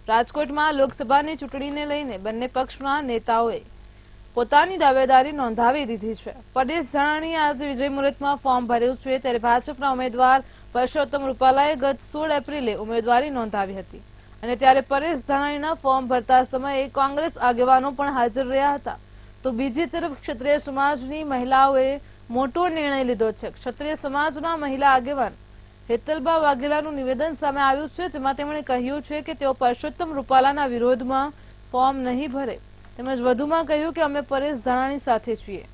રાજકોટમાં લોકસભાની ચૂંટણીને લઈને બંને પક્ષના નેતાઓએ પોતાની દાવેદારી નોંધાવી દીધી છે। પરેશ ધાનાણીએ આજે વિજય મુહૂર્તમાં ફોર્મ ભર્યું છે, ત્યારે ભાજપના ઉમેદવાર પરસોત્તમ રૂપાલાએ ગત 16 એપ્રિલે ઉમેદવારી નોંધાવી હતી અને ત્યારે પરેશ ધાનાણીના ફોર્મ ભરતા સમયે કોંગ્રેસ આગેવાનો પણ હાજર રહ્યા હતા। તો બીજી તરફ ક્ષત્રિય સમાજની મહિલાઓએ મોટો નિર્ણય લીધો છે। ક્ષત્રિય સમાજના મહિલા આગેવાન હેતલબા વાઘેલાનું નિવેદન સામે આવ્યું છે, જેમાં તેમણે કહ્યું છે કે તેઓ પરસોત્તમ રૂપાલાના વિરોધમાં ફોર્મ નહીં ભરે। તેમજ વધુમાં કહ્યું કે અમે પરેશ ધાનાણી સાથે છીએ।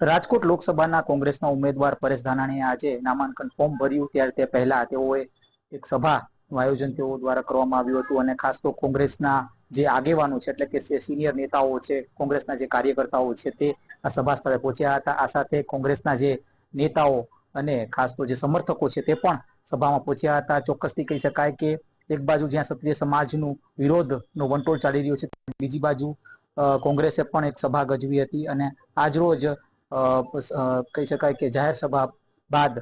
રાજકોટ લોકસભાના કોંગ્રેસના ઉમેદવાર પરેશ ધાનાણીએ આજે નામાંકન ફોર્મ ભર્યું, ત્યારે તે પહેલા તેઓએ એક સભાનું આયોજન તેઓ દ્વારા કરવામાં આવ્યું હતું અને ખાસ તો કોંગ્રેસના જે આગેવાનો છે, એટલે કે સિનિયર નેતાઓ છે, કોંગ્રેસના જે કાર્યકર્તાઓ છે, તે આ સભા સ્થળે પહોંચ્યા હતા। આ સાથે કોંગ્રેસના જે નેતાઓ અને ખાસ તો જે સમર્થકો છે તે પણ સભામાં પહોંચ્યા હતા। ચોક્કસથી કહી શકાય કે એક બાજુ જ્યાં ક્ષત્રિય સમાજનું વિરોધનો વંટોળ ચાલી રહ્યો છે, બીજી બાજુ કોંગ્રેસે પણ એક સભા ગજવી હતી અને આજરોજ કહી શકાય કે જાહેર સભા બાદ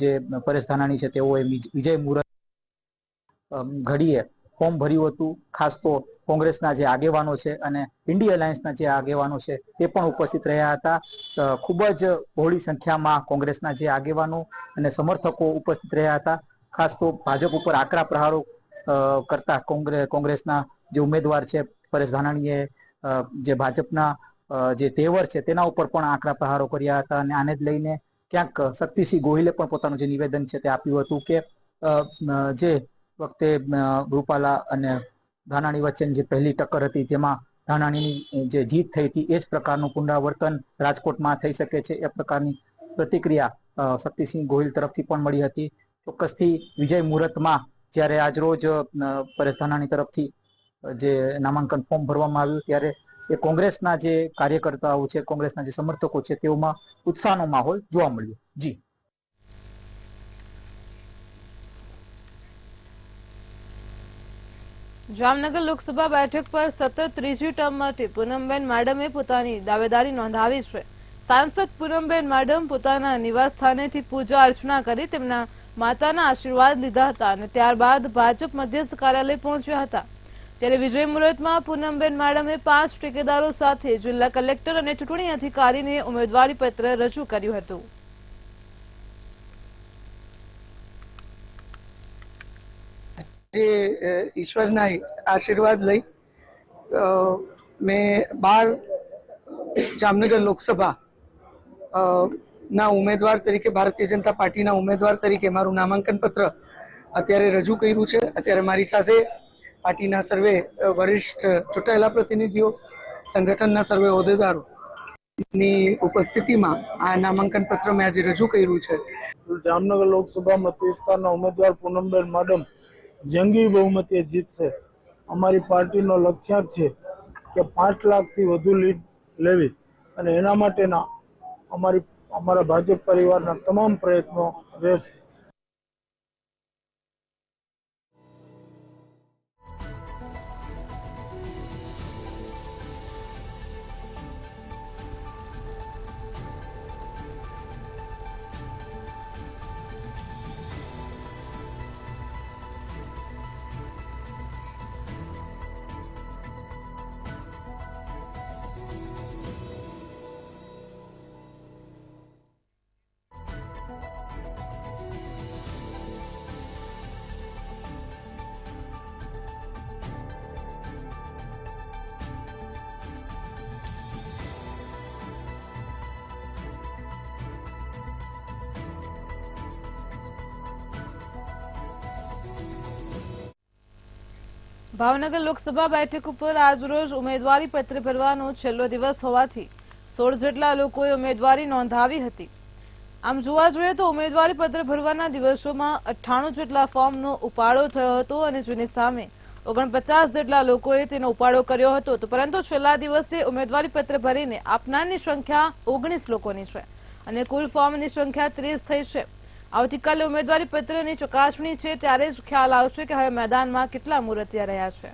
જે પરેશ ધાનાણી છે તેઓએ વિજય મુહૂર્ત ઘડીએ ફોર્મ ભર્યું હતું। ખાસ તો કોંગ્રેસના જે આગેવાનો છે અને ઇન્ડી અલાયન્સના જે આગેવાનો છે તે પણ ઉપસ્થિત રહ્યા હતા। ખૂબ જ બહોળી સંખ્યામાં કોંગ્રેસના જે આગેવાનો અને સમર્થકો ઉપસ્થિત રહ્યા હતા। ખાસ તો ભાજપ ઉપર આકરા પ્રહારો કરતા કોંગ્રેસના જે ઉમેદવાર છે પરેશ ધાનાણીએ જે ભાજપના જે તેવર છે તેના ઉપર પણ આકરા પ્રહારો કર્યા હતા અને આને જ લઈને ક્યાંક શક્તિસિંહ ગોહિલે પણ પોતાનું જે નિવેદન છે તે આપ્યું હતું કે જે વખતે રૂપાલા અને ધાનાણી વચ્ચેની જે પહેલી ટક્કર હતી તેમાં ધાનાણીની જે જીત થઈ હતી એ જ પ્રકારનું પુનરાવર્તન રાજકોટમાં થઈ શકે છે, એ પ્રકારની પ્રતિક્રિયા શક્તિસિંહ ગોહિલ તરફથી પણ મળી હતી। ચોક્કસથી વિજય મુહૂર્તમાં જ્યારે આજરોજ પરેશ ધાનાણી તરફથી જે નામાંકન ફોર્મ ભરવામાં આવ્યું ત્યારે એ કોંગ્રેસના જે કાર્યકર્તાઓ છે, કોંગ્રેસના જે સમર્થકો છે તેઓમાં ઉત્સાહનો માહોલ જોવા મળ્યો। જી જામનગર લોકસભા બેઠક પર સતત ત્રીજી ટર્મ માટે પૂનમબેન માડમે પોતાની દાવેદારી નોંધાવી છે। સાંસદ પૂનમબેન માડમ પોતાના નિવાસ સ્થાનેથી પૂજા અર્ચના કરી તેમના માતાના આશીર્વાદ લીધા હતા અને ત્યારબાદ ભાજપ મધ્યસ્થ કાર્યાલય પહોંચ્યા હતા। ત્યારે વિજય મુહૂર્તમાં પૂનમબેન માડમે 5 ઠેકેદારો સાથે જિલ્લા કલેક્ટર અને ચૂંટણી અધિકારીને ઉમેદવારી પત્ર રજૂ કર્યું હતું। ઈશ્વરના આશીર્વાદ લઈ મેં 12 જામનગર લોકસભા ના ઉમેદવાર તરીકે, ભારતીય જનતા પાર્ટીના ઉમેદવાર તરીકે મારું નામાંકન પત્ર અત્યારે રજૂ કર્યું છે। અત્યારે મારી સાથે પાર્ટીના સર્વે વરિષ્ઠ ચૂંટાયેલા પ્રતિનિધિઓ, સંગઠનના સર્વે હોદ્દેદારોની ઉપસ્થિતિમાં આ નામાંકન પત્ર મેં આજે રજૂ કર્યું છે। જામનગર લોકસભા મત વિસ્તારના ઉમેદવાર પૂનમબેન માડમ જંગી બહુમતીએ જીતશે। અમારી પાર્ટીનો લક્ષ્યાંક છે કે 5 લાખથી વધુ લીડ લેવી અને એના માટેના અમારા ભાજપ પરિવારના તમામ પ્રયત્નો રહેશે। ભાવનગર લોકસભા બેઠક ઉપર આજરોજ ઉમેદવારી પત્ર ભરવાનો છેલ્લો દિવસ હોવાથી 16 જેટલા લોકોએ ઉમેદવારી નોંધાવી હતી। આમ જોવા જોઈએ તો ઉમેદવારી પત્ર ભરવાના દિવસોમાં 98 જેટલા ફોર્મનો ઉપાડો થયો હતો અને જેની સામે 49 જેટલા લોકોએ તેનો ઉપાડો કર્યો હતો। તો પરંતુ છેલ્લા દિવસે ઉમેદવારી પત્ર ભરીને આપનારની સંખ્યા 19 લોકોની છે અને કુલ ફોર્મની સંખ્યા 30 થઈ છે। આવતીકાલે ઉમેદવારી પત્રની ચકાસણી છે ત્યારે જ ખ્યાલ આવશે કે હવે મેદાનમાં કેટલા મૂર્તિયા રહ્યા છે.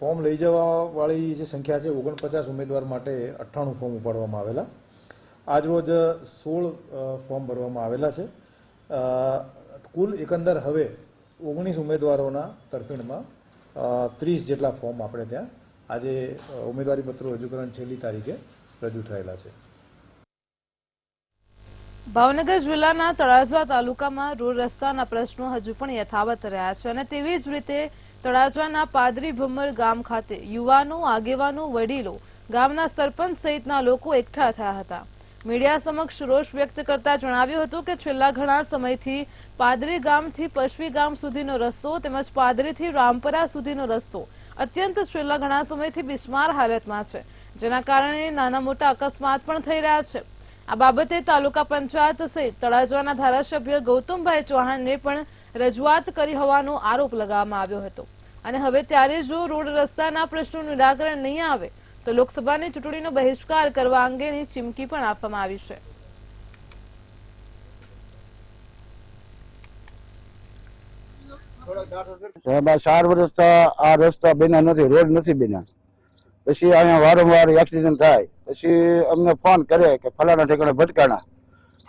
ફોર્મ લઈ જવા વાળી જે સંખ્યા છે 49 ઉમેદવાર માટે 98 ફોર્મ ઉપાડવામાં આવેલા. આજરોજ 16 ફોર્મ ભરવામાં આવેલા છે. કુલ એકંદર હવે 19 ઉમેદવારોના તરફેણમાં 30 જેટલા ફોર્મ આપણે ત્યાં આજે ઉમેદવારી પત્રો રજૂ કરવાની છેલ્લી તારીખે રજૂ થયેલા છે. ભાવનગર જિલ્લાના તળાજા તાલુકામાં રોડ રસ્તાના પ્રશ્નો હજુ પણ યથાવત રહ્યા છે અને તેવી જ રીતે તળાજાના પાદરી ભમર ગામ ખાતે યુવાનો, આગેવાનો, વડીલો, ગામના સરપંચ સહિતના લોકો એકઠા થયા હતા. મીડિયા સમક્ષ રોષ વ્યક્ત કરતા જણાવ્યું હતું કે છેલ્લા ઘણા સમયથી પાદરી ગામથી પશ્વી ગામ સુધીનો રસ્તો તેમજ પાદરીથી રામપરા સુધીનો રસ્તો અત્યંત છેલ્લા ઘણા સમયથી બિસ્માર હાલતમાં છે, જેના કારણે નાના મોટા અકસ્માત પણ થઈ રહ્યા છે. આ બાબતે તાલુકા પંચાયત સહિત તળાજાના ધારાસભ્ય ગૌતમભાઈ ચૌહાણને પણ રજૂઆત કરી હોવાનો આરોપ લગાવવામાં આવ્યો હતો અને હવે ત્યારે જો રોડ રસ્તાના પ્રશ્નોનું નિરાકરણ નહીં આવે તો લોકસભાની ચૂંટણીનો બહિષ્કાર કરવા અંગેની ચીમકી પણ આપવામાં આવી છે. સાહેબ 4 વર્ષ આ રસ્તા બન્યા નથી, રોડ નથી બન્યા. પછી અહીંયા વારંવાર એક્સિડન્ટ થાય. પછી અમને ફોન કરે કે ફલાણા ઠેકાણે ભટકાણા,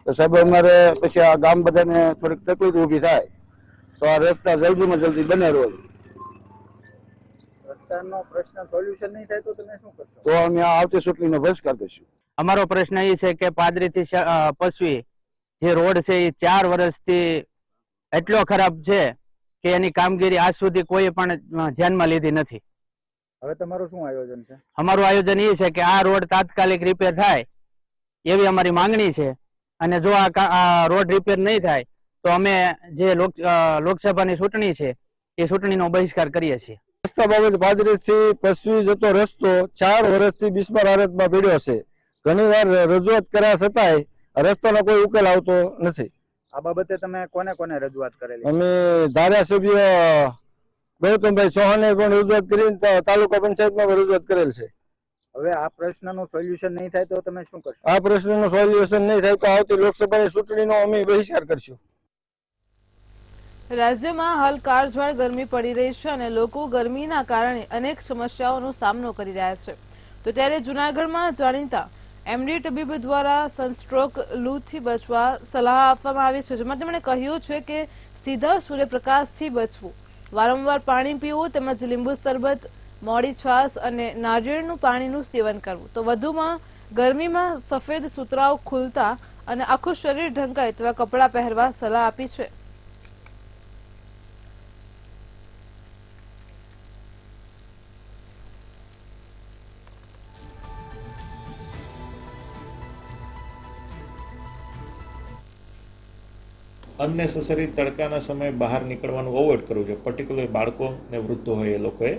તો સાહેબ અમારે પછી આ ગામ બધાને થોડીક તકલીફ ઊભી થાય તો આ રસ્તા જલ્દીમાં જલ્દી બને રોડ. રસ્તાનો પ્રશ્ન સોલ્યુશન નહીં થાય તો તમે શું કરશો? તો અમે આ આવતી ચૂંટણીનો બહિષ્કાર કરીશું. અમારો પ્રશ્ન એ છે કે પાદરીથી પશ્વી જે રોડ છે એ 4 વર્ષથી એટલો ખરાબ છે કે એની કામગીરી આજ સુધી કોઈ પણ ધ્યાનમાં લીધી નથી. હવે તમારું શું આયોજન છે? અમારું આયોજન એ છે કે આ રોડ તાત્કાલિક રિપેર થાય એવી અમારી માંગણી છે અને જો આ રોડ રિપેર નહીં થાય તો અમે જે લોકસભાની ચૂંટણી છે એ ચૂંટણીનો બહિષ્કાર કરીએ છીએ. રસ્તા બાબતે પાદરીથી પશ્વી જતો રસ્તો 4 વર્ષથી બિસ્માર હાલતમાં પડ્યો છે. ઘણીવાર રજૂઆત કર્યા છતાંય રસ્તાનો કોઈ ઉકેલ આવતો નથી. આ બાબતે તમે કોને કોને રજૂઆત કરેલી? અમે ધારાસભ્ય ગૌતમભાઈ ચૌહાણે પણ રજૂઆત કરી, તાલુકા પંચાયતમાં પણ રજૂઆત કરેલ છે. હવે આ પ્રશ્નનું સોલ્યુશન નહીં થાય તો તમે શું કરશો? આ પ્રશ્નનું સોલ્યુશન નહીં થાય તો આવતી લોકસભાની ચૂંટણીનો અમે બહિષ્કાર કરશું. રાજ્યમાં હાલ કાળઝાળ ગરમી પડી રહી છે અને લોકો ગરમીના કારણે અનેક સમસ્યાઓનો સામનો કરી રહ્યા છે. તો ત્યારે જૂનાગઢમાં જાણીતા એમડી તબીબ દ્વારા સનસ્ટ્રોક લૂથી બચવા સલાહ આપવામાં આવી છે, જેમાં તેમણે કહ્યું છે કે સીધા સૂર્યપ્રકાશથી બચવું, વારંવાર પાણી પીવું તેમજ લીંબુ શરબત, મોડી છાશ અને નારિયેળનું પાણીનું સેવન કરવું. તો વધુમાં ગરમીમાં સફેદ સુતરાઉ ખુલતા અને આખું શરીર ઢંકાય તેવા કપડાં પહેરવા સલાહ આપી છે. અનનેસેસરી તડકાના સમયે બહાર નીકળવાનું અવોઇડ કરવું જોઈએ. પર્ટિક્યુલર બાળકો ને વૃદ્ધો હોય એ લોકોએ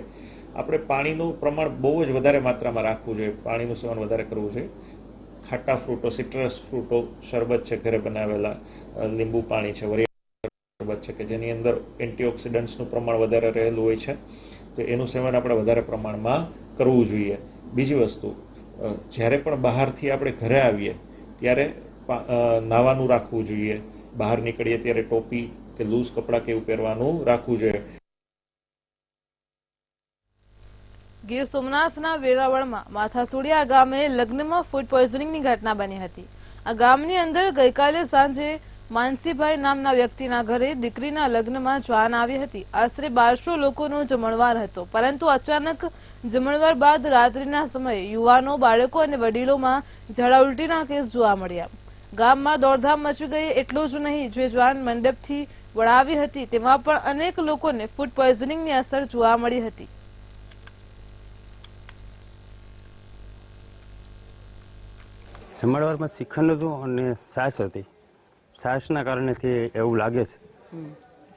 આપણે પાણીનું પ્રમાણ બહુ જ વધારે માત્રામાં રાખવું જોઈએ. પાણીનું સેવન વધારે કરવું જોઈએ. ખાટા ફ્રૂટો, સિટ્રસ ફ્રૂટો, શરબત છે ઘરે બનાવેલા, લીંબુ પાણી છે, વરિયાળી શરબત છે કે જેની અંદર એન્ટીઓક્સિડન્ટ્સનું પ્રમાણ વધારે રહેલું હોય છે, તો એનું સેવન આપણે વધારે પ્રમાણમાં કરવું જોઈએ. બીજી વસ્તુ, જ્યારે પણ બહારથી આપણે ઘરે આવીએ ત્યારે નાવાનું રાખવું જોઈએ. બહાર નીકળીએ ત્યારે ટોપી કે લૂઝ કપડાં કે એવું પહેરવાનું રાખવું જોઈએ. ગીર સોમનાથના વેરાવળમાં માથાસુડિયા ગામે લગ્નમાં ફૂડ પોઈઝનિંગની ઘટના બની હતી. આ ગામની અંદર ગઈકાલે સાંજે માનસીભાઈ નામના વ્યક્તિના ઘરે દીકરીના લગ્નમાં જાન આવી હતી. આશરે 1200 લોકોનો જમણવાર હતો, પરંતુ અચાનક જમણવાર બાદ રાત્રિના સમયે યુવાનો, બાળકો અને વડીલોમાં ઝાડા ઉલટીના કેસ જોવા મળ્યા. ગામમાં દોડધામ મચી ગઈ. એટલું જ નહીં, જે જાન મંડપથી વળાવી હતી તેમાં પણ અનેક લોકોને ફૂડ પોઈઝનિંગની અસર જોવા મળી હતી. જમણવારમાં શ્રીખંડ હતું અને છાશ હતી. છાશના કારણેથી એવું લાગે છે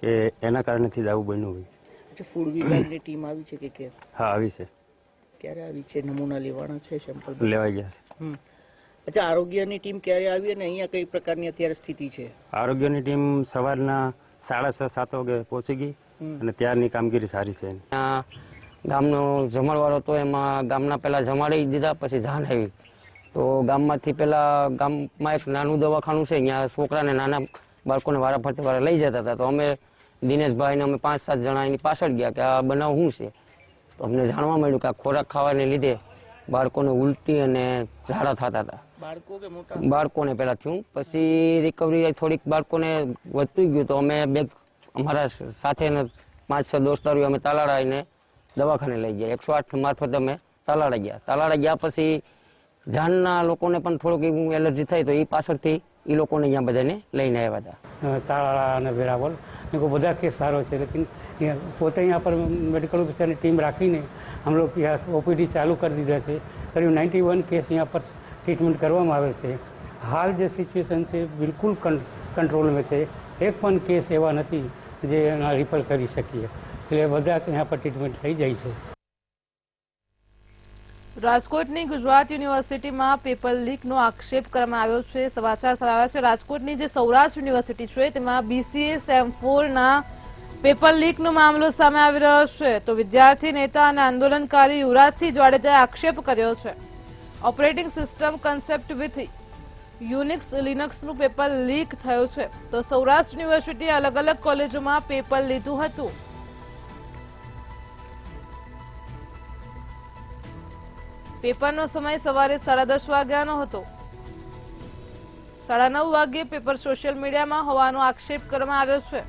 કે એના કારણેથી જ આવું બન્યું હોય. અચ્છા, ફૂડ વિભાગની ટીમ આવી છે કે હા, આવી છે. ક્યારે આવી છે? નમૂના લેવાના છે, સેમ્પલ લેવાઈ ગયા છે. અચ્છા, આરોગ્યની ટીમ ક્યારે આવી અને અહીંયા કઈ પ્રકારની અત્યારે સ્થિતિ છે? આરોગ્યની ટીમ સવારના 6:30-7 વાગે પહોંચી ગઈ અને ત્યારની કામગીરી સારી છે. ગામનો જમાડવાળો હતો એમાં ગામના પહેલાં જમાડી દીધા, પછી જાન આવી તો ગામમાંથી પહેલાં ગામમાં એક નાનું દવાખાનું છે, ત્યાં છોકરાને નાના બાળકોને વારા ફરતી વારા લઈ જતા હતા. તો અમે દિનેશભાઈને અમે 5-7 જણા એની પાછળ ગયા કે આ બનાવ શું છે. તો અમને જાણવા મળ્યું કે આ ખોરાક ખાવાને લીધે બાળકોને ઉલટી અને ઝાડા થતા હતા. બાળકો કે મોટા? બાળકોને પહેલાં થયું, પછી રિકવરી થોડીક બાળકોને વધતું ગયું. તો અમે અમારા સાથે 5-6 દોસ્તારો અમે તાલાળા આવીને દવાખાને લઈ ગયા. 108 મારફત અમે તાલાળા ગયા. તાલાળા ગયા પછી જાનના લોકોને પણ થોડુંક એવું એલર્જી થઈ, તો એ પાછળથી એ લોકોને અહીંયા બધાને લઈને આવ્યા હતા. તાળા અને વેરાવળ इनको બધા કેસ સારો છે, લેकिन પોતે यहाँ पर मेडिकल ऑफिसर टीम રાખીને हम लोग यहाँ ओपीडी चालू कर દીધા છે. करीब 91 કેસ यहाँ पर ट्रीटमेंट કરવામાં આવે છે. હાલ જે સિચ્યુએશન છે બિલકુલ કંટ્રોલમાં છે. એક પણ કેસ એવા નથી જે રિફર કરી શકીએ, એટલે બધા यहाँ પર ટ્રીટમેન્ટ થઈ જાય છે. રાજકોટની ગુજરાત યુનિવર્સિટીમાં પેપર લીકનો આક્ષેપ કરવામાં આવ્યો છે. સમાચાર સામે આવ્યા છે રાજકોટની જે સૌરાષ્ટ્ર યુનિવર્સિટી છે તેમાં BCA સેમ 4ના પેપર લીકનો મામલો સામે આવી રહ્યો છે. તો વિદ્યાર્થી નેતા અને આંદોલનકારી યુવરાજસિંહ જાડેજાએ આક્ષેપ કર્યો છે. Operating system concept with Unix લિનક્સનું પેપર લીક થયું છે. તો સૌરાષ્ટ્ર યુનિવર્સિટીએ અલગ અલગ કોલેજોમાં પેપર લીધું હતું. પેપરનો સમય સવારે 10:30 વાગ્યાનો હતો. 9:30 વાગ્યે પેપર સોશિયલ મીડિયામાં હોવાનો આક્ષેપ કરવામાં આવ્યો છે.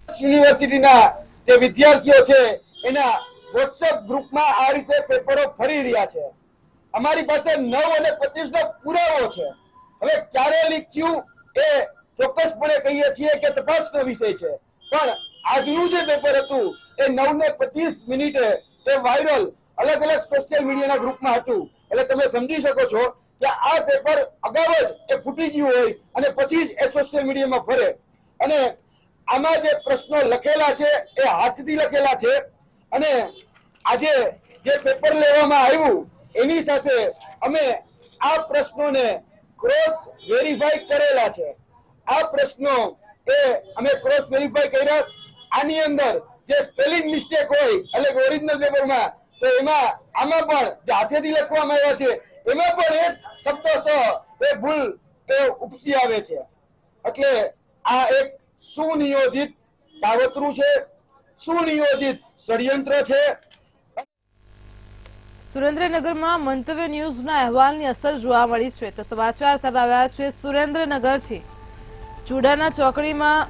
યુનિવર્સિટીના જે વિદ્યાર્થીઓ છે એના વોટ્સએપ ગ્રુપમાં આ રીતે પેપરો ફરી રહ્યા છે. અમારી પાસે 9 અને 25 નો પુરાવો છે. હવે ક્યારે લીક થયું એ ચોક્કસપણે કહીએ છીએ કે તપાસનો વિષય છે, પણ આજનું જે પેપર હતું એ 9:25 એ વાયરલ અલગ અલગ સોશિયલ મીડિયાના ગ્રુપમાં હતું. એટલે તમે સમજી શકો છો કે આ પેપર અગાઉ જ એ ફૂટી ગયું હોય અને પછી જ એ સોશિયલ મીડિયામાં ફરે. અને આમાં જે પ્રશ્નો લખેલા છે એ હાથથી લખેલા છે, અને આજે જે પેપર લેવામાં આવ્યું એની સાથે અમે આ પ્રશ્નોને ક્રોસ વેરીફાઈ કરેલા છે. આ પ્રશ્નો એ અમે ક્રોસ વેરીફાઈ કર્યા. આની અંદર જે સ્પેલિંગ મિસ્ટેક હોય એટલે કે ઓરિજિનલ પેપરમાં, તો એમાં આમાં પણ જે હાથેથી લખવામાં આવ્યા છે એમાં પણ એક શબ્દ એ ભૂલ એ ઉપસી આવે છે. એટલે આ એક સુનિયોજિત કાવતરું છે, સુનિયોજિત ષડયંત્ર છે. સુરેન્દ્રનગરમાં મંતવ્ય ન્યૂઝના અહેવાલની અસર જોવા મળી છે. તો સમાચાર સામે આવ્યા છે સુરેન્દ્રનગરથી. ચુડાના ચોકડીમાં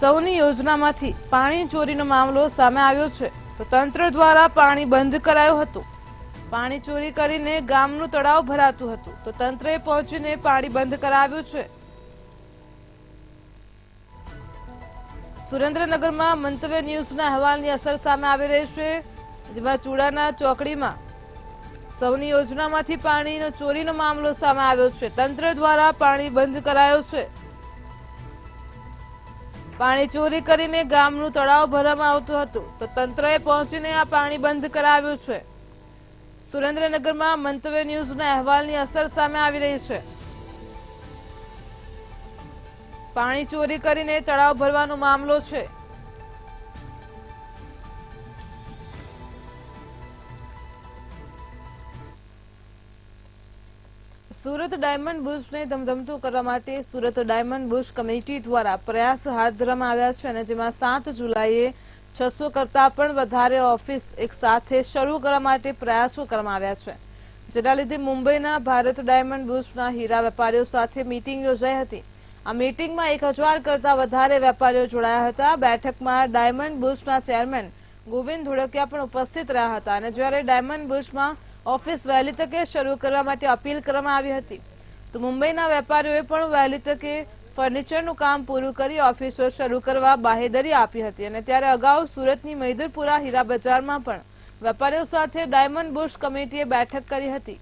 સૌની યોજનામાંથી પાણી ચોરીનો મામલો સામે આવ્યો છે. તો તંત્ર દ્વારા પાણી બંધ કરાયું હતું. પાણી ચોરી કરીને ગામનું તળાવ ભરાતું હતું, તો તંત્રએ પહોંચીને પાણી બંધ કરાવ્યું છે. સુરેન્દ્રનગરમાં મંતવ્ય ન્યૂઝના અહેવાલની અસર સામે આવી રહી છે, જેમાં ચુડાના ચોકડીમાં સૌની યોજનામાંથી પાણીનો ચોરીનો મામલો સામે આવ્યો છે. તંત્ર દ્વારા પાણી બંધ કરાયું છે. પાણી ચોરી કરીને ગામનું તળાવ ભરવામાં આવતું હતું, તો તંત્રએ પહોંચીને આ પાણી બંધ કરાવ્યું છે. સુરેન્દ્રનગરમાં મંતવ્ય ન્યૂઝના અહેવાલની અસર સામે આવી રહી છે. પાણી ચોરી કરીને તળાવ ભરવાનો મામલો છે. સુરત ડાયમંડ બુશને ધમધમતું કરવા માટે સુરત ડાયમંડ બુશ કમિટી દ્વારા પ્રયાસ હાથ ધરવામાં આવ્યા છે, અને જેમાં 7 જુલાઈએ 600 કરતાં પણ વધારે ઓફિસ એક સાથે શરૂ કરવા માટે પ્રયાસો કરવામાં આવ્યા છે. જેના લીધે મુંબઈના ભારત ડાયમંડ બુશના હીરા વેપારીઓ સાથે મીટિંગ યોજાઈ હતી. આ મીટિંગમાં 1000 કરતાં વધારે વેપારીઓ જોડાયા હતા. બેઠકમાં ડાયમંડ બુશના ચેરમેન ગોવિંદ ધોળકિયા પણ ઉપસ્થિત રહ્યા હતા, અને જ્યારે ડાયમંડ બુશમાં ઓફિસ વહેલી તકે શરૂ કરવા માટે અપીલ કરવામાં આવી હતી, તો મુંબઈના વેપારીઓએ પણ વહેલી તકે ફર્નિચરનું કામ પૂરું કરી ઓફિસો શરૂ કરવા બાહેધરી આપી હતી. અને ત્યારે અગાઉ સુરતની મૈદરપુરા હીરા બજારમાં પણ વેપારીઓ સાથે ડાયમંડ બુશ કમિટીએ બેઠક કરી હતી.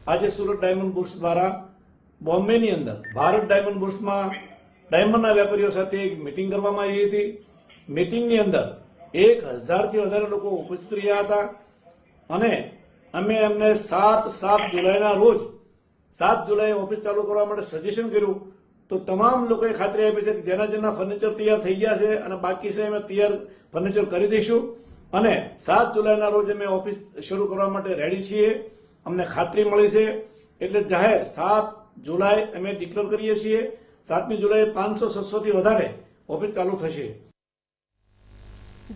આજે સુરત ડાયમંડ બુશ દ્વારા બોમ્બેની અંદર ભારત ડાયમંડ બુશમાં ડાયમંડના વેપારીઓ સાથે એક મિટિંગ કરવામાં આવી હતી. મિટિંગની અંદર 1000થી વધારે લોકો ઉપસ્થિત રહ્યા હતા અને અમે એમને 7 જુલાઈના રોજ 7 જુલાઈ ઓફિસ ચાલુ કરવા માટે સજેશન કર્યું. તો તમામ લોકોએ ખાતરી આપી છે કે જેના ફર્નિચર તૈયાર થઈ ગયા છે અને બાકી છે અમે તૈયાર ફર્નિચર કરી દઈશું અને 7 જુલાઈના રોજ અમે ઓફિસ શરૂ કરવા માટે રેડી છીએ. અમને ખાતરી મળી છે એટલે જાહેર 7 જુલાઈ અમે ડિક્લેર કરીએ છીએ. 7મી જુલાઈ 500-600 થી વધારે ઓફિસ ચાલુ થશે.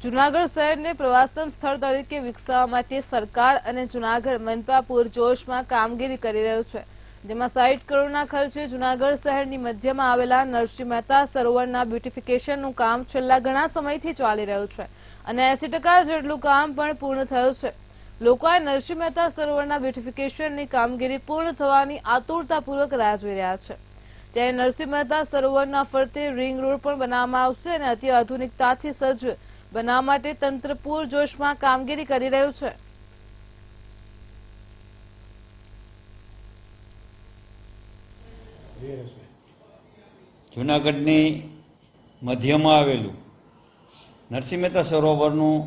જૂનાગઢ શહેરને પ્રવાસન સ્થળ તરીકે વિકસાવવા માટે સરકાર અને જૂનાગઢ મનપા પૂરજોશમાં કામગીરી કરી રહ્યું છે, જેમાં 60 કરોડના ખર્ચે જૂનાગઢ શહેરની મધ્યમાં આવેલા નરસિંહ મહેતા સરોવરના બ્યુટિફિકેશનનું કામ છેલ્લા ઘણા સમયથી ચાલી રહ્યું છે અને 80% જેટલું કામ પણ પૂર્ણ થયું છે. લોકોએ નરસિંહ મહેતા સરોવરના બ્યુટિફિકેશનની કામગીરી પૂર્ણ થવાની આતુરતાપૂર્વક રાહ જોઈ રહ્યા છે. ત્યારે નરસિંહ મહેતા સરોવરના ફરતે રિંગ રોડ પણ બનાવવામાં આવશે અને અતિ આધુનિકતાથી સજ્જ બનાવવા માટે તંત્ર પૂરજોશમાં કામગીરી કરી રહ્યું છે. જૂનાગઢની મધ્યમાં આવેલું નરસિંહ મહેતા સરોવરનું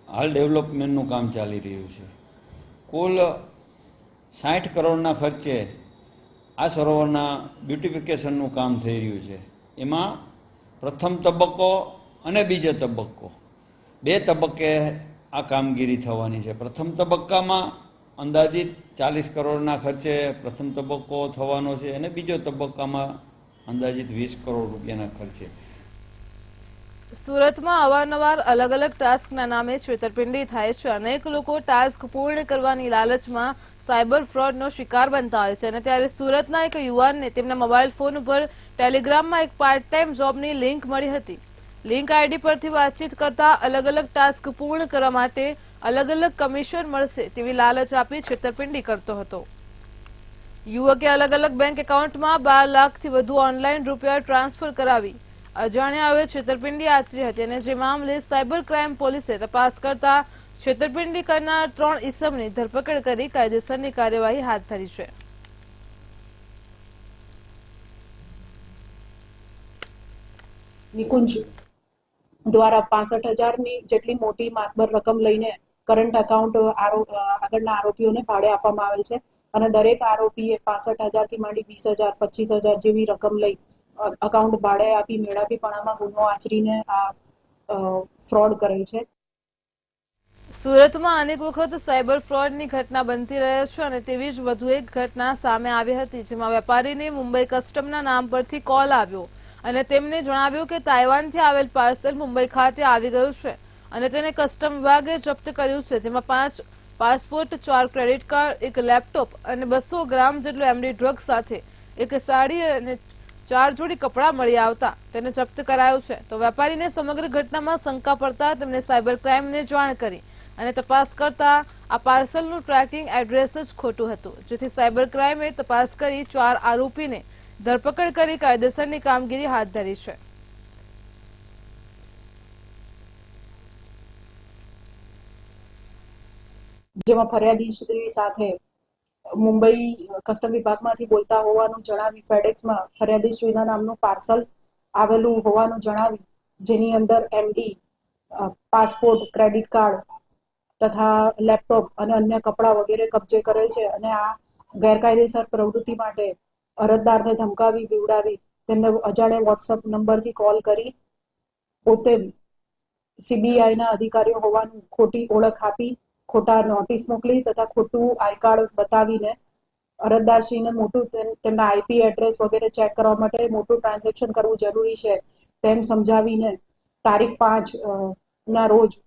હાલ ડેવલપમેન્ટનું કામ ચાલી રહ્યું છે. કુલ 60 કરોડના ખર્ચે આ સરોવરના બ્યુટિફિકેશનનું કામ થઈ રહ્યું છે. એમાં પ્રથમ તબક્કો અને બીજો તબક્કો 2 તબક્કે આ કામગીરી થવાની છે. પ્રથમ તબક્કામાં અંદાજિત 40 કરોડના ખર્ચે પ્રથમ તબક્કો થવાનો છે અને બીજો તબક્કામાં અંદાજિત 20 કરોડ રૂપિયાના ખર્ચે. સુરતમાં અવારનવાર અલગ અલગ ટાસ્કના નામે છેતરપિંડી થાય છે. અનેક લોકો ટાસ્ક પૂર્ણ કરવાની લાલચમાં સાયબર ફ્રોડનો શિકાર બનતા હોય છે અને ત્યારે સુરતના એક યુવાનને તેમના મોબાઈલ ફોન ઉપર ટેલિગ્રામમાં એક પાર્ટ ટાઈમ જોબની લિંક મળી હતી. લિંક આઈડી પરથી વાતચીત કરતા અલગ અલગ ટાસ્ક પૂર્ણ કરવા માટે અલગ અલગ કમિશન મળશે તેવી લાલચ આપી છેતરપિંડી કરતો હતો. યુવકે અલગ અલગ બેંક એકાઉન્ટમાં 12 લાખથી વધુ ઓનલાઈન રૂપિયા ટ્રાન્સફર કરાવી અજાણ્યાઓએ છેતરપિંડી આચરી હતી અને જે મામલે સાયબર ક્રાઇમ પોલીસે તપાસ કરતા છેતરપિંડી કરનાર 3 ઇસમની ધરપકડ કરી કાયદેસરની કાર્યવાહી હાથ ધરી છે. નિકુંજ દ્વારા 65,000ની જેટલી મોટી માતબર રકમ લઈને કરંટ એકાઉન્ટ આગળના આરોપીઓને ભાડે આપવામાં આવેલ છે અને દરેક આરોપીએ 65,000થી માંડી 20,000, 25,000 જેવી રકમ લઈ અકાઉન્ટ ભાડે આપી મેળાપીપણામાં ગુનો આચરીને આ ફ્રોડ કરેલ છે. સુરતમાં અનેક વખત સાયબર ફ્રોડની ઘટના બનતી રહે છે અને તેવી જ વધુ એક ઘટના સામે આવી હતી, જેમાં વેપારીને મુંબઈ કસ્ટમના નામ પરથી કોલ આવ્યો અને તેમને જણાવ્યું કે તાઇવાનથી આવેલ પાર્સલ મુંબઈ ખાતે આવી ગયું છે અને તેને કસ્ટમ વિભાગે જપ્ત કર્યું છે, જેમાં 5 પાસપોર્ટ, 4 ક્રેડિટ કાર્ડ, 1 લેપટોપ અને 200 ગ્રામ જેટલું એમડી ડ્રગ સાથે 1 સાડી અને 4 જોડી કપડાં મળી આવતા તેને જપ્ત કરાયું છે. તો વેપારીને સમગ્ર ઘટનામાં શંકા પડતા તેમણે સાયબર ક્રાઇમને જાણ કરી અને તપાસ કરતા આ પાર્સલનું ટ્રેકિંગ એડ્રેસ જ ખોટું હતું, જેથી સાયબર ક્રાઇમે તપાસ કરી 4 આરોપીને ધરપકડ કરી કાયદેસરની કામગીરી હાથ ધરી છે. જેમાં ફરિયાદી સાથે મુંબઈ કસ્ટમ વિભાગમાંથી બોલતા હોવાનું જણાવી ફેડેક્સમાં ફરિયાદીશ્રીના નામનું પાર્સલ આવેલું હોવાનું જણાવી જેની અંદર એમડી, પાસપોર્ટ, ક્રેડિટ કાર્ડ તથા લેપટોપ અને અન્ય કપડાં વગેરે કબજે કરેલ છે અને આ ગેરકાયદેસર પ્રવૃત્તિ માટે અરજદારને ધમકાવી બીવડાવી તેમને અજાણ્યા વોટ્સઅપ નંબરથી કોલ કરી પોતે સીબીઆઈના અધિકારીઓ હોવાનું ખોટી ઓળખ આપી ખોટા નોટિસ મોકલી તથા ખોટું આઈ કાર્ડ બતાવીને અરજદારશ્રીને મોટું તેમના આઈપી એડ્રેસ વગેરે ચેક કરવા માટે મોટું ટ્રાન્ઝેક્શન કરવું જરૂરી છે તેમ સમજાવીને તારીખ 5 ના રોજ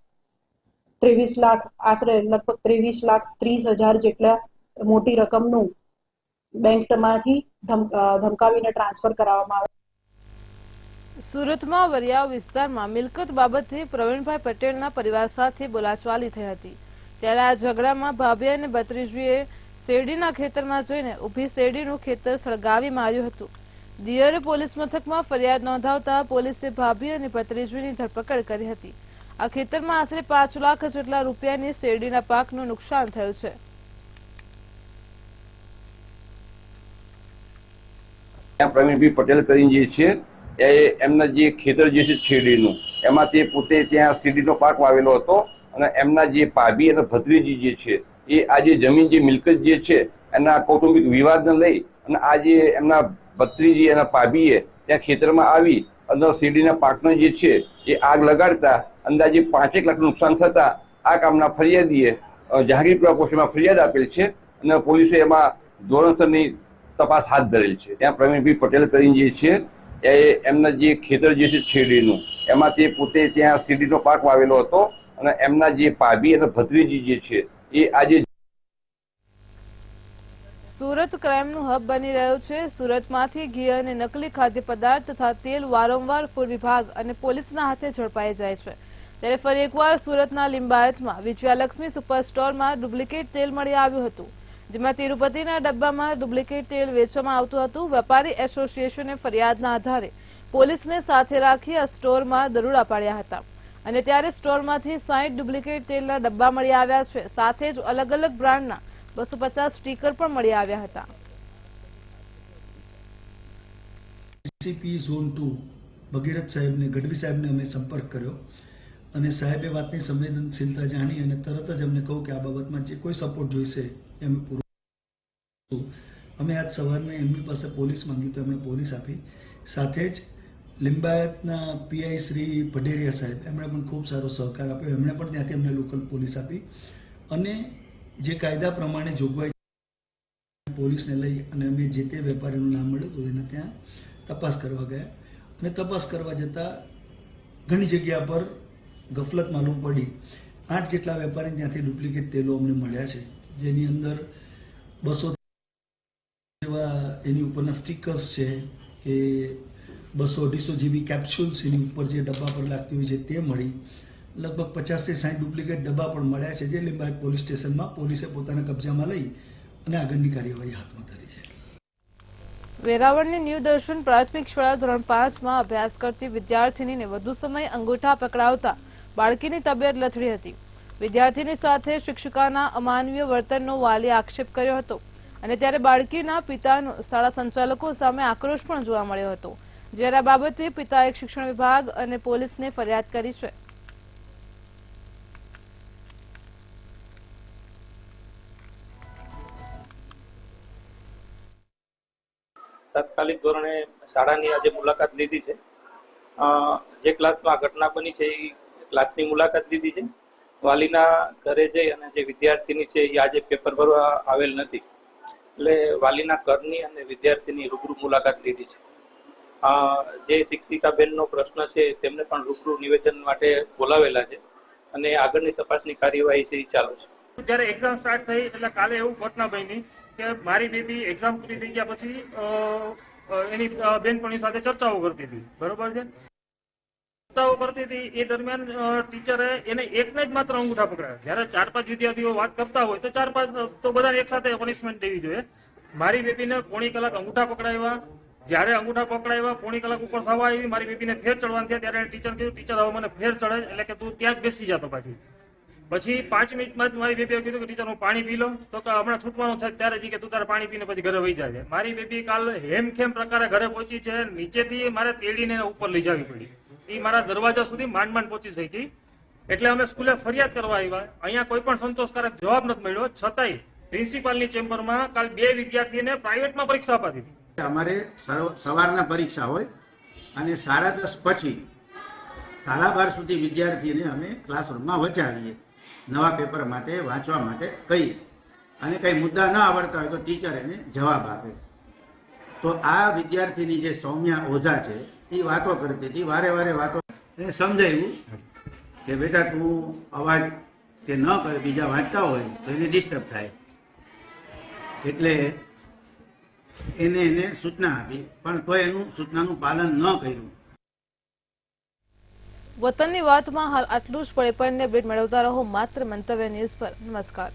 23 લાખ આશરે લગભગ 23,30,000 જેટલા મોટી રકમનું બેંકમાંથી ધમકાવીને ટ્રાન્સફર કરાવવામાં આવે. સુરતમાં વરિયાવ વિસ્તારમાં મિલકત બાબતે પ્રવીણભાઈ પટેલના પરિવાર સાથે બોલાચાલી થઈ હતી. ત્યારે આ ઝઘડામાં ભાભી અને ભત્રીજીએ શેરડીના ખેતરમાં જઈને ઊભી શેરડીનું ખેતર સળગાવી માર્યું હતું. દિયરે પોલીસ મથકમાં ફરિયાદ નોંધાવતા પોલીસે ભાભી અને ભત્રીજીની ધરપકડ કરી હતી. આ ખેતરમાં આશરે 5 લાખ જેટલા રૂપિયાની શેરડીના પાકનું નુકસાન થયું છે. પ્રવીણભાઈ પટેલ કરીને જે છે એ એમના જે ખેતર જે છે શેરડીનું એમાં તે પોતે ત્યાં સીડીનો પાક વાવેલો હતો અને એમના જે ભાભી અને ભત્રીજી જે છે એ આ જે જમીન જે મિલકત જે છે એના કૌટુંબિક વિવાદને લઈ અને આ જે એમના ભત્રીજી અને ભાભીએ ત્યાં ખેતરમાં આવી અને શેરડીના પાકનો જે છે એ આગ લગાડતા અંદાજે 5 લાખનું નુકસાન થતા આ કામના ફરિયાદીએ જહાંગીરપુરા પોસ્ટમાં ફરિયાદ આપેલ છે અને પોલીસે એમાં ધોરણસરની તપાસ હાથ ધરેલ છે. ત્યાં પ્રવીણભાઈ પટેલ કરીને જે છે એ એમના જે ખેતર જે છે શેરડીનું એમાં તે પોતે ત્યાં શેરડીનો પાક વાવેલો હતો અને એમના જે ભાભી અને ભત્રીજી જે છે એ આજે સુરત ક્રાઇમનું હબ બની રહ્યું છે. સુરતમાંથી ઘી અને નકલી ખાદ્ય પદાર્થ તથા તેલ વારંવાર ફૂડ વિભાગ અને પોલીસના હાથે ઝડપાઈ જાય છે. ત્યારે ફરી એકવાર સુરતના લિંબાયતમાં વિજયાલક્ષ્મી સુપર સ્ટોરમાં ડુપ્લિકેટ તેલ મળી આવ્યું હતું, જેમાં તિરુપતિના ડબ્બામાં ડુપ્લિકેટ તેલ વેચવામાં આવતું હતું. વેપારી એસોસિએશને ફરિયાદના આધારે પોલીસને સાથે રાખી આ સ્ટોરમાં દરોડા પાડ્યા હતા અને ત્યારે સ્ટોરમાંથી 60 ડુપ્લિકેટ તેલના ડબ્બા મળી આવ્યા છે. સાથે જ અલગ અલગ બ્રાન્ડના 250 સ્ટીકર પણ મળી આવ્યા હતા. સીપી ઝોન 2 ભગીરથ સાહેબને ગઢવી સાહેબને અમે સંપર્ક કર્યો અને સાહેબે વાતની સંવેદનશીલતા જાણી અને તરત જ અમને કહ્યું કે આ બાબતમાં જે કોઈ સપોર્ટ જોઈશે એ અમે પૂરો. અમે આજ સવારને એમની પાસે પોલીસ માંગી તો એમણે પોલીસ આપી. સાથે જ લિંબાયતના પીઆઈ શ્રી પઢેરિયા સાહેબ એમણે પણ ખૂબ સારો સહકાર આપ્યો. એમણે પણ ત્યાંથી અમને લોકલ પોલીસ આપી અને જે કાયદા પ્રમાણે જોગવાઈ પોલીસને લઈ અને અમે જે તે વેપારીનું નામ મળ્યું તો એને ત્યાં તપાસ કરવા ગયા અને તપાસ કરવા જતાં ઘણી જગ્યા પર ગફલત માલુમ પડી. 8 જેટલા વેપારીને ત્યાંથી ડુપ્લિકેટ તેલો અમને મળ્યા છે, જેની અંદર 200 જેવા એની ઉપરના સ્ટીકર્સ છે કે 200-250 જેવી કેપ્સ્યુલ્સ એની ઉપર જે ડબ્બા પર લાગતી હોય છે તે મળી. લગભગ 50 થી 60 ડુપ્લિકેટ ડબ્બા પણ મળ્યા છે, જે લિંબાયત પોલીસ સ્ટેશનમાં પોલીસે પોતાના કબજામાં લઈ અને આગળની કાર્યવાહી હાથમાં ધરી છે. વેરાવળની ન્યૂ દર્શન પ્રાથમિક શાળા ધોરણ 5માં અભ્યાસ કરતી વિદ્યાર્થીનીને વધુ સમય અંગૂઠા પકડાવતા બાળકીની તબિયત લથડી હતી. વિદ્યાર્થીની સાથે શિક્ષિકાના અમાનવીય વર્તનનો વાલીએ આક્ષેપ કર્યો હતો અને ત્યારે બાળકીના પિતાનો શાળા સંચાલકો સામે આક્રોશ પણ જોવા મળ્યો હતો. જ્યારે આ બાબતે પિતાએ શિક્ષણ વિભાગ અને પોલીસને ફરિયાદ કરી છે. તાત્કાલિક ધોરણે શાળાની આજે મુલાકાત લીધી છે. જે ક્લાસમાં ઘટના બની છે એ ક્લાસની મુલાકાત લીધી છે. વાલીના ઘરે જઈ અને જે વિદ્યાર્થીની છે એ આજે પેપર ભરવા આવેલ નથી, એટલે વાલીના ઘરની અને વિદ્યાર્થીની રૂબરૂ મુલાકાત લીધી છે. જે શિક્ષિકાબેનનો પ્રશ્ન છે તેમને પણ રૂબરૂ નિવેદન માટે બોલાવેલા છે અને આગળની તપાસની કાર્યવાહી છે એ ચાલુ છે. જ્યારે એક્ઝામ સ્ટાર્ટ થઈ એટલે કાલે એવું ઘટના બની કે મારી બેબી એક્ઝામ પૂરી થઈ ગયા પછી એની બેનપણી સાથે ચર્ચાઓ કરતી હતી, બરોબર છે. ચર્ચાઓ કરતી હતી એ દરમિયાન ટીચરે એને એકને જ માત્ર અંગૂઠા પકડાયા. જ્યારે 4-5 વિદ્યાર્થીઓ વાત કરતા હોય તો 4-5 તો બધાને એક સાથે પનિશમેન્ટ દેવી જોઈએ. મારી બેબીને પોણી કલાક અંગૂઠા પકડાવ્યા. જ્યારે અંગૂઠા પકડાવ્યા પોણી કલાક ઉપર થવા આવી, મારી બેબીને ફેર ચડવાનું થયા ત્યારે ટીચર કહ્યું, ટીચર હવે મને ફેર ચડે એટલે કે તું ત્યાં જ બેસી જતો. પછી 5 મિનિટમાં જ મારી બેબીએ કીધું કે ટીચર હું પાણી પી લો, તો કે હમણાં છૂટવાનું થાય ત્યારે જ કે તું તારે પાણી પીને પછી ઘરે વહી જાય. મારી બેબી કાલ હેમખેમ પ્રકારે ઘરે પહોંચી છે. નીચેથી મારે તેડીને ઉપર લઈ જવી પડી. એ મારા દરવાજા સુધી માંડ પહોંચી શકી. એટલે અમે સ્કૂલે ફરિયાદ કરવા આવ્યા. અહીંયા કોઈ પણ સંતોષકારક જવાબ નથી મળ્યો. છતાંય પ્રિન્સિપાલની ચેમ્બરમાં કાલ 2 વિદ્યાર્થીને પ્રાઇવેટમાં પરીક્ષા અપાતી હતી. અમારે સવારના પરીક્ષા હોય અને 10:30 પછી 12:30 સુધી વિદ્યાર્થીને અમે ક્લાસરૂમમાં વચાવીએ, નવા પેપર માટે વાંચવા માટે કહીએ અને કંઈ મુદ્દા ન આવડતા હોય તો ટીચર એને જવાબ આપે. તો આ વિદ્યાર્થીની જે સૌમ્યા ઓઝા છે એ વાતો કરતી હતી, વારે વારે વાતો. એને સમજાવ્યું કે બેટા તું અવાજ કે ન કરે, બીજા વાંચતા હોય તો એને ડિસ્ટર્બ થાય, એટલે એને સૂચના આપી, પણ કોઈ એનું સૂચનાનું પાલન ન કર્યું. વતનની વાતમાં હાલ આટલું જ. પડે પડને અપડેટ મેળવતા રહો માત્ર મંતવ્ય ન્યૂઝ પર. નમસ્કાર.